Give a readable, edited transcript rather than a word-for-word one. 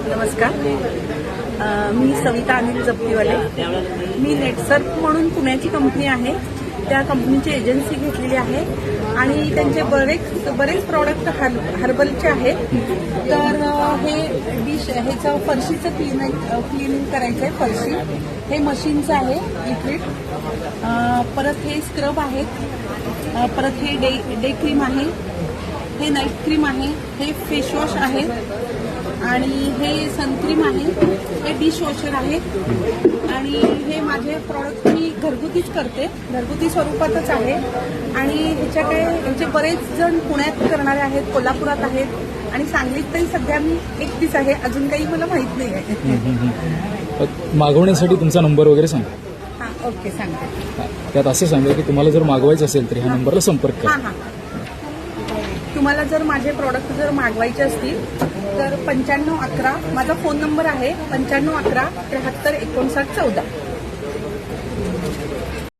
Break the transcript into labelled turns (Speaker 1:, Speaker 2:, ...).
Speaker 1: नमस्कार. मी सविता अनिल जप्तीवाले. मी नेटसर्फ म्हणून पुण्याची कंपनी आहे. त्या कंपनीची एजन्सी घेतलेली आहे आणि त्यांचे बरेच प्रॉडक्ट हर्बलचे आहेत. तर हे ह्याचं फरशीचं क्लिनिंग करायचं आहे. फरशी हे मशीनचं आहे लिक्विड. परत हे स्क्रब आहेत. परत हे डे क्रीम आहे. हे नाईट क्रीम आहे. हे फेसवॉश आहे आणि हे सनक्रीम आहे. हे डिशवॉशर आहे आणि हे माझे प्रॉडक्ट मी घरगुतीच करते. घरगुती स्वरूपातच आहे आणि ह्याचे बरेच जण पुण्यात करणारे आहेत, कोल्हापुरात आहेत आणि सांगलीत तरी सध्या मी एकटीच आहे. अजून काही मला माहित नाही आहे.
Speaker 2: मागवण्यासाठी तुमचा नंबर वगैरे सांगा.
Speaker 1: हां, ओके, सांगते.
Speaker 2: त्यात असं सांगा की तुम्हाला जर मागवायचं असेल तर ह्या नंबरला संपर्क करा.
Speaker 1: हां. तुम्हाला जर माझे प्रॉडक्ट जर मागवायचे असतील तर 9511 माझा फोन नंबर आहे. 9511 73 59 14.